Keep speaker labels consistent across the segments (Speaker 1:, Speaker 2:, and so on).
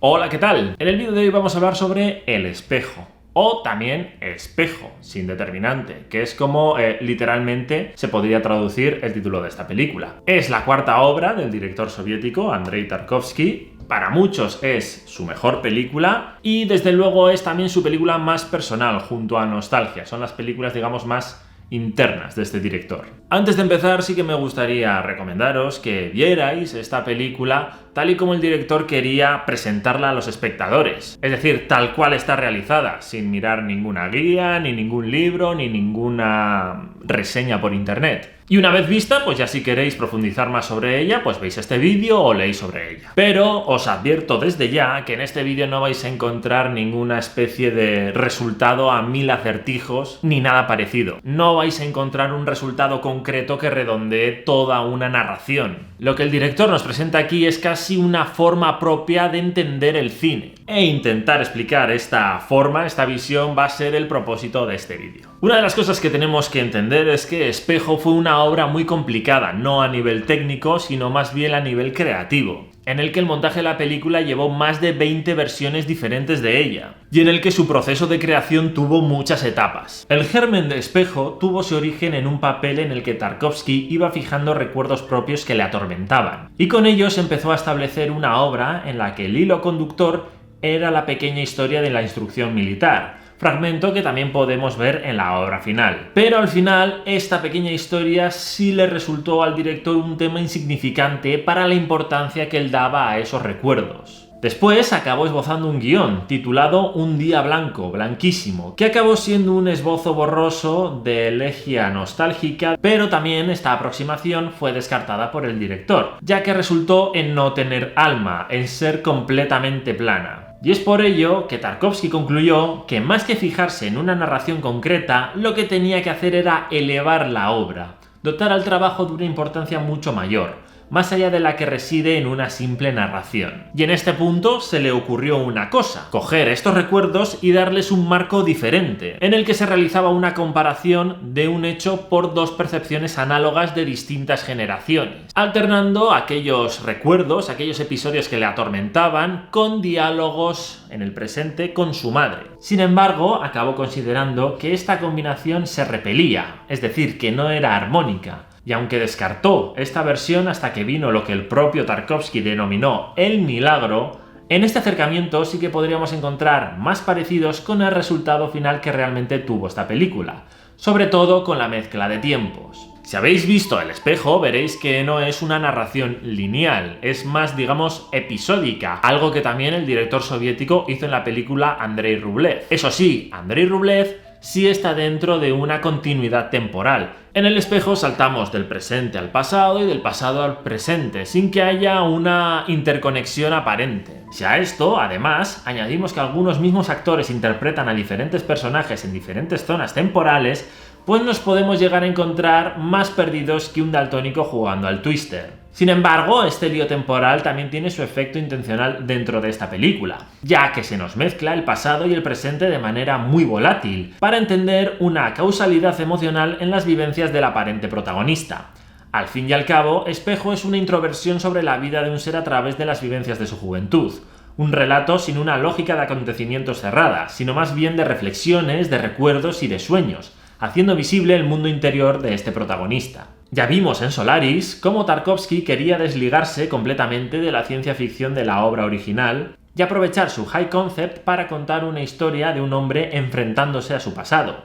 Speaker 1: Hola, ¿qué tal? En el vídeo de hoy vamos a hablar sobre el espejo. O también espejo, sin determinante, que es como literalmente se podría traducir el título de esta película. Es la cuarta obra del director soviético Andrei Tarkovsky. Para muchos es su mejor película y desde luego es también su película más personal junto a Nostalgia. Son las películas, digamos, más internas de este director. Antes de empezar, sí que me gustaría recomendaros que vierais esta película tal y como el director quería presentarla a los espectadores. Es decir, tal cual está realizada, sin mirar ninguna guía, ni ningún libro, ni ninguna reseña por internet. Y una vez vista, pues ya si queréis profundizar más sobre ella, pues veis este vídeo o leéis sobre ella. Pero os advierto desde ya que en este vídeo no vais a encontrar ninguna especie de resultado a 1000 acertijos, ni nada parecido. No vais a encontrar un resultado concreto que redondee toda una narración. Lo que el director nos presenta aquí es casi una forma propia de entender el cine. E intentar explicar esta forma, esta visión, va a ser el propósito de este vídeo. Una de las cosas que tenemos que entender es que Espejo fue una obra muy complicada, no a nivel técnico, sino más bien a nivel creativo, en el que el montaje de la película llevó más de 20 versiones diferentes de ella, y en el que su proceso de creación tuvo muchas etapas. El germen de Espejo tuvo su origen en un papel en el que Tarkovsky iba fijando recuerdos propios que le atormentaban, y con ellos empezó a establecer una obra en la que el hilo conductor era la pequeña historia de la instrucción militar, fragmento que también podemos ver en la obra final. Pero al final, esta pequeña historia sí le resultó al director un tema insignificante para la importancia que él daba a esos recuerdos. Después acabó esbozando un guión titulado Un día blanco, blanquísimo, que acabó siendo un esbozo borroso de elegía nostálgica, pero también esta aproximación fue descartada por el director, ya que resultó en no tener alma, en ser completamente plana. Y es por ello que Tarkovsky concluyó que más que fijarse en una narración concreta, lo que tenía que hacer era elevar la obra, dotar al trabajo de una importancia mucho mayor, más allá de la que reside en una simple narración. Y en este punto se le ocurrió una cosa: coger estos recuerdos y darles un marco diferente, en el que se realizaba una comparación de un hecho por dos percepciones análogas de distintas generaciones, alternando aquellos recuerdos, aquellos episodios que le atormentaban, con diálogos en el presente con su madre. Sin embargo, acabó considerando que esta combinación se repelía, es decir, que no era armónica. Y aunque descartó esta versión hasta que vino lo que el propio Tarkovsky denominó el milagro, en este acercamiento sí que podríamos encontrar más parecidos con el resultado final que realmente tuvo esta película, sobre todo con la mezcla de tiempos. Si habéis visto El espejo, veréis que no es una narración lineal, es más, digamos, episódica, algo que también el director soviético hizo en la película Andrei Rublev. Eso sí, Andrei Rublev sí está dentro de una continuidad temporal. En El espejo saltamos del presente al pasado y del pasado al presente, sin que haya una interconexión aparente. Si a esto, además, añadimos que algunos mismos actores interpretan a diferentes personajes en diferentes zonas temporales, pues nos podemos llegar a encontrar más perdidos que un daltónico jugando al Twister. Sin embargo, este lío temporal también tiene su efecto intencional dentro de esta película, ya que se nos mezcla el pasado y el presente de manera muy volátil, para entender una causalidad emocional en las vivencias del aparente protagonista. Al fin y al cabo, Espejo es una introversión sobre la vida de un ser a través de las vivencias de su juventud. Un relato sin una lógica de acontecimientos cerrada, sino más bien de reflexiones, de recuerdos y de sueños, haciendo visible el mundo interior de este protagonista. Ya vimos en Solaris cómo Tarkovsky quería desligarse completamente de la ciencia ficción de la obra original y aprovechar su high concept para contar una historia de un hombre enfrentándose a su pasado.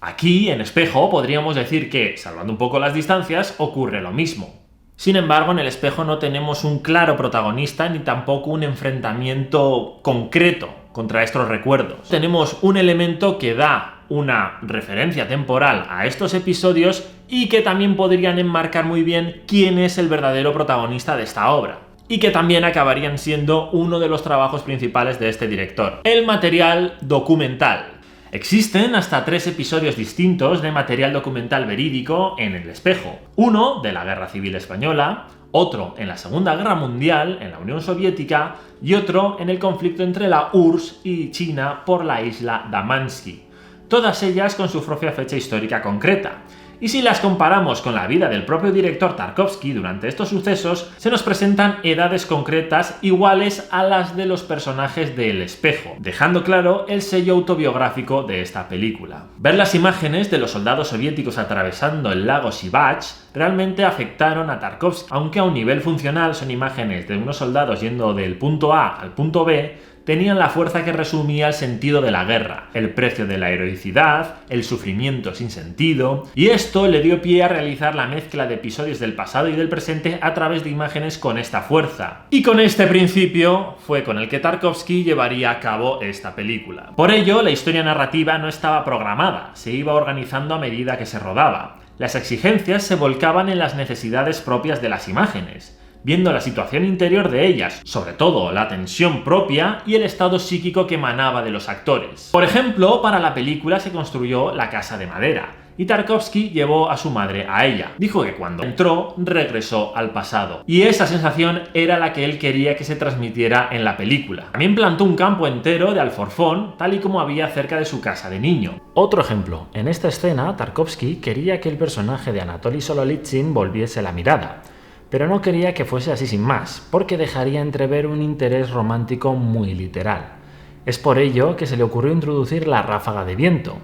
Speaker 1: Aquí, en Espejo, podríamos decir que, salvando un poco las distancias, ocurre lo mismo. Sin embargo, en El espejo no tenemos un claro protagonista ni tampoco un enfrentamiento concreto contra estos recuerdos. Tenemos un elemento que da una referencia temporal a estos episodios y que también podrían enmarcar muy bien quién es el verdadero protagonista de esta obra, y que también acabarían siendo uno de los trabajos principales de este director: el material documental. Existen hasta 3 episodios distintos de material documental verídico en El espejo. Uno de la Guerra Civil Española, otro en la Segunda Guerra Mundial en la Unión Soviética y otro en el conflicto entre la URSS y China por la isla Damansky. Todas ellas con su propia fecha histórica concreta. Y si las comparamos con la vida del propio director Tarkovsky durante estos sucesos, se nos presentan edades concretas iguales a las de los personajes de El espejo, dejando claro el sello autobiográfico de esta película. Ver las imágenes de los soldados soviéticos atravesando el lago Sivach realmente afectaron a Tarkovsky, aunque a un nivel funcional son imágenes de unos soldados yendo del punto A al punto B, tenían la fuerza que resumía el sentido de la guerra, el precio de la heroicidad, el sufrimiento sin sentido, y esto le dio pie a realizar la mezcla de episodios del pasado y del presente a través de imágenes con esta fuerza. Y con este principio fue con el que Tarkovsky llevaría a cabo esta película. Por ello, la historia narrativa no estaba programada, se iba organizando a medida que se rodaba. Las exigencias se volcaban en las necesidades propias de las imágenes, viendo la situación interior de ellas, sobre todo la tensión propia y el estado psíquico que emanaba de los actores. Por ejemplo, para la película se construyó la casa de madera, y Tarkovsky llevó a su madre a ella. Dijo que cuando entró, regresó al pasado. Y esa sensación era la que él quería que se transmitiera en la película. También plantó un campo entero de alforfón, tal y como había cerca de su casa de niño. Otro ejemplo, en esta escena, Tarkovsky quería que el personaje de Anatoly Sololitsyn volviese la mirada, pero no quería que fuese así sin más, porque dejaría entrever un interés romántico muy literal. Es por ello que se le ocurrió introducir la ráfaga de viento.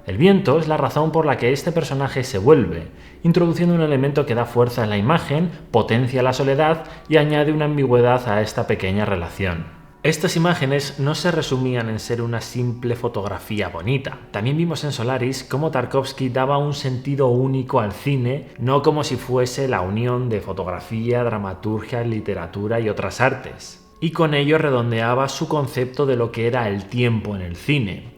Speaker 1: El viento es la razón por la que este personaje se vuelve, introduciendo un elemento que da fuerza en la imagen, potencia la soledad y añade una ambigüedad a esta pequeña relación. Estas imágenes no se resumían en ser una simple fotografía bonita. También vimos en Solaris cómo Tarkovsky daba un sentido único al cine, no como si fuese la unión de fotografía, dramaturgia, literatura y otras artes. Y con ello redondeaba su concepto de lo que era el tiempo en el cine.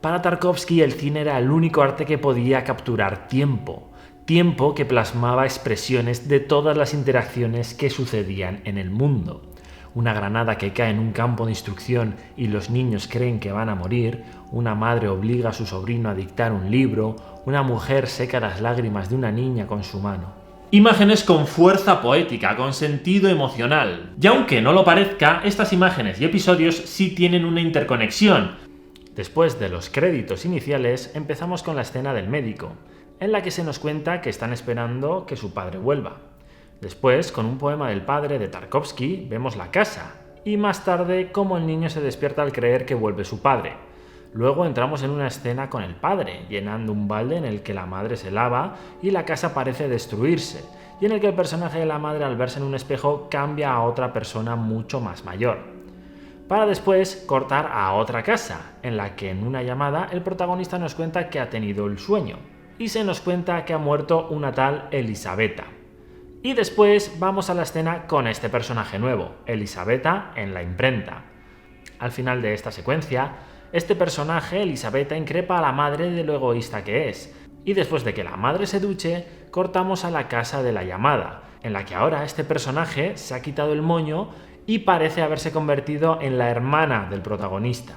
Speaker 1: Para Tarkovsky el cine era el único arte que podía capturar tiempo. Tiempo que plasmaba expresiones de todas las interacciones que sucedían en el mundo. Una granada que cae en un campo de instrucción y los niños creen que van a morir, una madre obliga a su sobrino a dictar un libro, una mujer seca las lágrimas de una niña con su mano. Imágenes con fuerza poética, con sentido emocional. Y aunque no lo parezca, estas imágenes y episodios sí tienen una interconexión. Después de los créditos iniciales, empezamos con la escena del médico, en la que se nos cuenta que están esperando que su padre vuelva. Después, con un poema del padre de Tarkovsky, vemos la casa, y más tarde cómo el niño se despierta al creer que vuelve su padre. Luego entramos en una escena con el padre, llenando un balde en el que la madre se lava y la casa parece destruirse, y en el que el personaje de la madre al verse en un espejo cambia a otra persona mucho más mayor. Para después cortar a otra casa, en la que en una llamada el protagonista nos cuenta que ha tenido el sueño, y se nos cuenta que ha muerto una tal Elisabetta. Y después vamos a la escena con este personaje nuevo, Elisabetta en la imprenta. Al final de esta secuencia, este personaje, Elisabetta, increpa a la madre de lo egoísta que es. Y después de que la madre se duche, cortamos a la casa de la llamada, en la que ahora este personaje se ha quitado el moño y parece haberse convertido en la hermana del protagonista,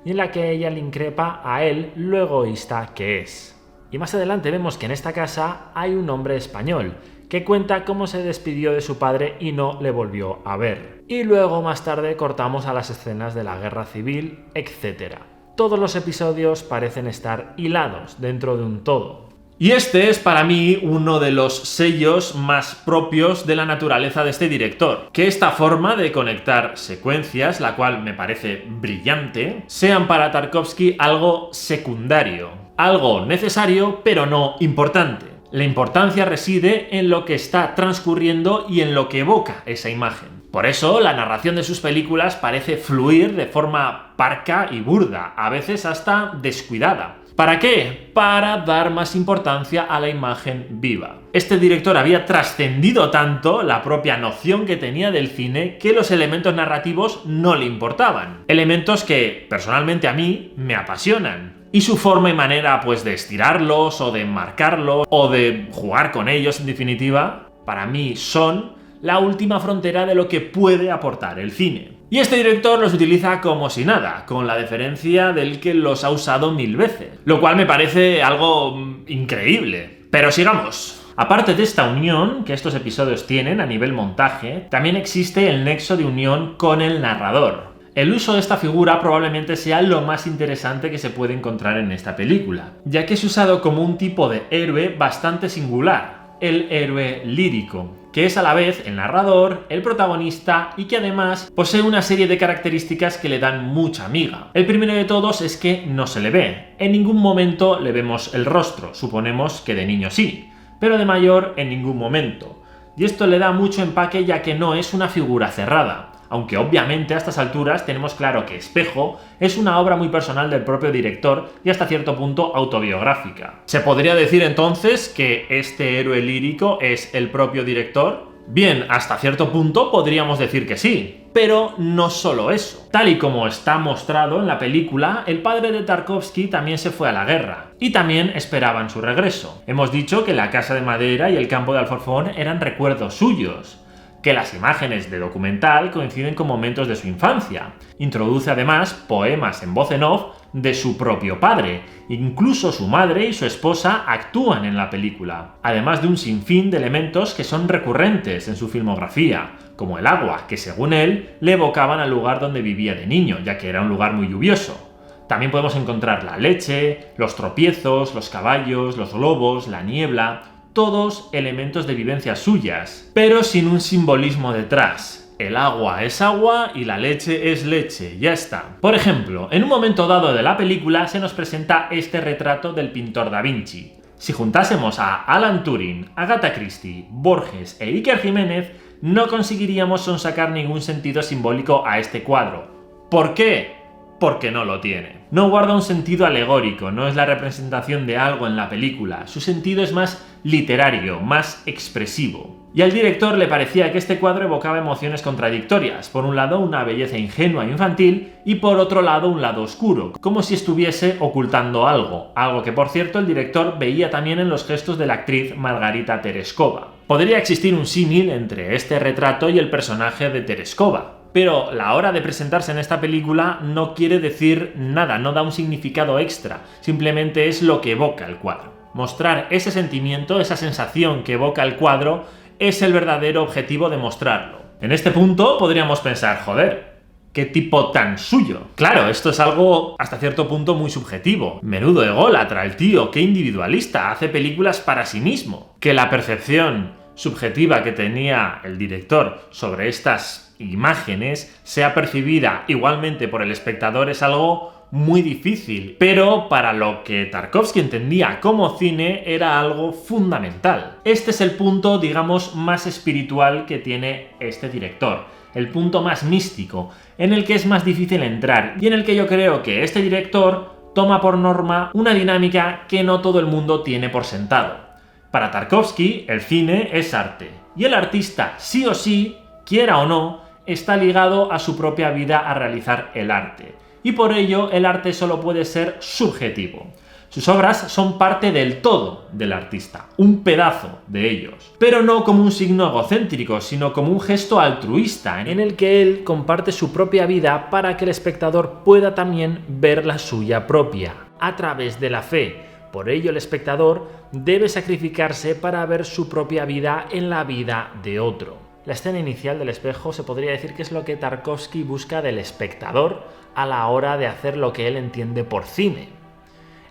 Speaker 1: y en la que ella le increpa a él lo egoísta que es. Y más adelante vemos que en esta casa hay un hombre español, que cuenta cómo se despidió de su padre y no le volvió a ver. Y luego más tarde cortamos a las escenas de la guerra civil, etc. Todos los episodios parecen estar hilados dentro de un todo. Y este es para mí uno de los sellos más propios de la naturaleza de este director, que esta forma de conectar secuencias, la cual me parece brillante, sean para Tarkovsky algo secundario, algo necesario pero no importante. La importancia reside en lo que está transcurriendo y en lo que evoca esa imagen. Por eso, la narración de sus películas parece fluir de forma parca y burda, a veces hasta descuidada. ¿Para qué? Para dar más importancia a la imagen viva. Este director había trascendido tanto la propia noción que tenía del cine que los elementos narrativos no le importaban. Elementos que, personalmente a mí, me apasionan. Y su forma y manera, pues, de estirarlos, o de enmarcarlos, o de jugar con ellos, en definitiva, para mí son la última frontera de lo que puede aportar el cine. Y este director los utiliza como si nada, con la deferencia del que los ha usado 1000 veces, lo cual me parece algo increíble. Pero sigamos. Aparte de esta unión que estos episodios tienen a nivel montaje, también existe el nexo de unión con el narrador. El uso de esta figura probablemente sea lo más interesante que se puede encontrar en esta película, ya que es usado como un tipo de héroe bastante singular, el héroe lírico, que es a la vez el narrador, el protagonista y que además posee una serie de características que le dan mucha miga. El primero de todos es que no se le ve, en ningún momento le vemos el rostro, suponemos que de niño sí, pero de mayor en ningún momento. Y esto le da mucho empaque ya que no es una figura cerrada, aunque obviamente a estas alturas tenemos claro que Espejo es una obra muy personal del propio director y hasta cierto punto autobiográfica. ¿Se podría decir entonces que este héroe lírico es el propio director? Bien, hasta cierto punto podríamos decir que sí, pero no solo eso. Tal y como está mostrado en la película, el padre de Tarkovsky también se fue a la guerra, y también esperaban su regreso. Hemos dicho que la casa de madera y el campo de Alforfón eran recuerdos suyos, que las imágenes de documental coinciden con momentos de su infancia. Introduce además poemas en voz en off de su propio padre. Incluso su madre y su esposa actúan en la película, además de un sinfín de elementos que son recurrentes en su filmografía, como el agua, que según él le evocaban al lugar donde vivía de niño, ya que era un lugar muy lluvioso. También podemos encontrar la leche, los tropiezos, los caballos, los globos, la niebla, todos elementos de vivencias suyas, pero sin un simbolismo detrás. El agua es agua y la leche es leche, ya está. Por ejemplo, en un momento dado de la película se nos presenta este retrato del pintor Da Vinci. Si juntásemos a Alan Turing, Agatha Christie, Borges e Iker Jiménez, no conseguiríamos sonsacar ningún sentido simbólico a este cuadro. ¿Por qué? Porque no lo tiene. No guarda un sentido alegórico, no es la representación de algo en la película, su sentido es más literario, más expresivo. Y al director le parecía que este cuadro evocaba emociones contradictorias, por un lado una belleza ingenua e infantil y por otro lado un lado oscuro, como si estuviese ocultando algo que por cierto el director veía también en los gestos de la actriz Margarita Tereskova. Podría existir un símil entre este retrato y el personaje de Tereskova, pero la hora de presentarse en esta película no quiere decir nada, no da un significado extra, simplemente es lo que evoca el cuadro. Mostrar ese sentimiento, esa sensación que evoca el cuadro, es el verdadero objetivo de mostrarlo. En este punto podríamos pensar, joder, ¿qué tipo tan suyo? Claro, esto es algo hasta cierto punto muy subjetivo. Menudo ególatra el tío, qué individualista, hace películas para sí mismo. Que la percepción subjetiva que tenía el director sobre estas imágenes sea percibida igualmente por el espectador es algo muy difícil, pero para lo que Tarkovsky entendía como cine era algo fundamental. Este es el punto, digamos, más espiritual que tiene este director, el punto más místico, en el que es más difícil entrar y en el que yo creo que este director toma por norma una dinámica que no todo el mundo tiene por sentado. Para Tarkovsky, el cine es arte, y el artista, sí o sí, quiera o no, está ligado a su propia vida a realizar el arte, y por ello el arte solo puede ser subjetivo. Sus obras son parte del todo del artista, un pedazo de ellos, pero no como un signo egocéntrico, sino como un gesto altruista, en el que él comparte su propia vida para que el espectador pueda también ver la suya propia, a través de la fe. Por ello el espectador debe sacrificarse para ver su propia vida en la vida de otro. La escena inicial del espejo se podría decir que es lo que Tarkovsky busca del espectador a la hora de hacer lo que él entiende por cine.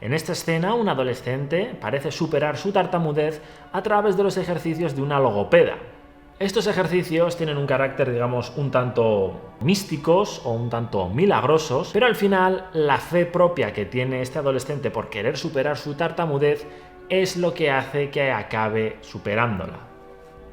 Speaker 1: En esta escena, un adolescente parece superar su tartamudez a través de los ejercicios de una logopeda. Estos ejercicios tienen un carácter, digamos, un tanto místicos o un tanto milagrosos, pero al final la fe propia que tiene este adolescente por querer superar su tartamudez es lo que hace que acabe superándola.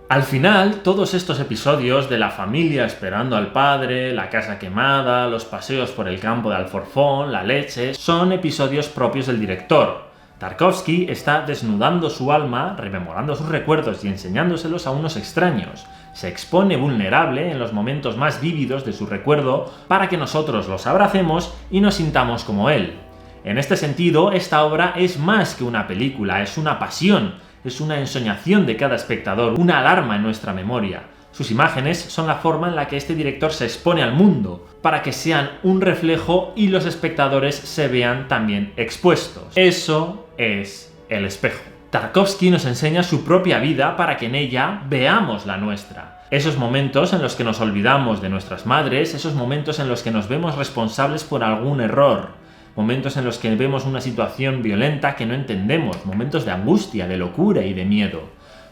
Speaker 1: Al final, todos estos episodios de la familia esperando al padre, la casa quemada, los paseos por el campo de Alforfón, la leche, son episodios propios del director. Tarkovsky está desnudando su alma, rememorando sus recuerdos y enseñándoselos a unos extraños. Se expone vulnerable en los momentos más vívidos de su recuerdo para que nosotros los abracemos y nos sintamos como él. En este sentido, esta obra es más que una película, es una pasión, es una ensoñación de cada espectador, una alarma en nuestra memoria. Sus imágenes son la forma en la que este director se expone al mundo, para que sean un reflejo y los espectadores se vean también expuestos. Eso es el espejo. Tarkovsky nos enseña su propia vida para que en ella veamos la nuestra. Esos momentos en los que nos olvidamos de nuestras madres, esos momentos en los que nos vemos responsables por algún error, momentos en los que vemos una situación violenta que no entendemos, momentos de angustia, de locura y de miedo.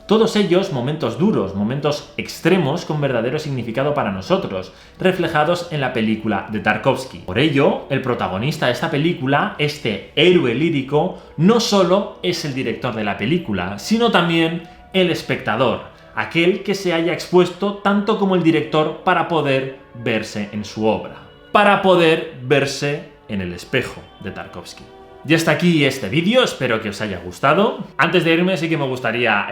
Speaker 1: Todos ellos momentos duros, momentos extremos con verdadero significado para nosotros, reflejados en la película de Tarkovsky. Por ello, el protagonista de esta película, este héroe lírico, no solo es el director de la película, sino también el espectador, aquel que se haya expuesto tanto como el director para poder verse en su obra, para poder verse en el espejo de Tarkovsky. Y hasta aquí este vídeo, espero que os haya gustado. Antes de irme sí que me gustaría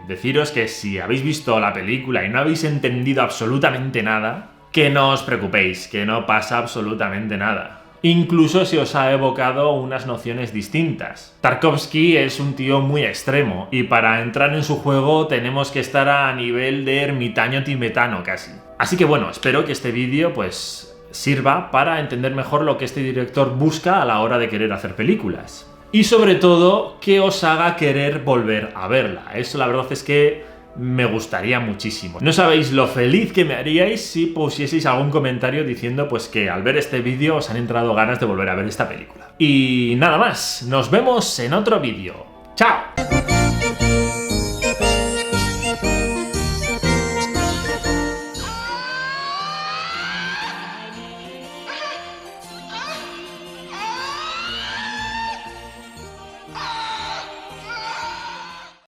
Speaker 1: deciros que si habéis visto la película y no habéis entendido absolutamente nada, que no os preocupéis, que no pasa absolutamente nada. Incluso si os ha evocado unas nociones distintas. Tarkovsky es un tío muy extremo y para entrar en su juego tenemos que estar a nivel de ermitaño tibetano casi. Así que bueno, espero que este vídeo pues sirva para entender mejor lo que este director busca a la hora de querer hacer películas. Y sobre todo, que os haga querer volver a verla. Eso la verdad es que me gustaría muchísimo. No sabéis lo feliz que me haríais si pusieseis algún comentario diciendo pues que al ver este vídeo os han entrado ganas de volver a ver esta película. Y nada más, nos vemos en otro vídeo. ¡Chao!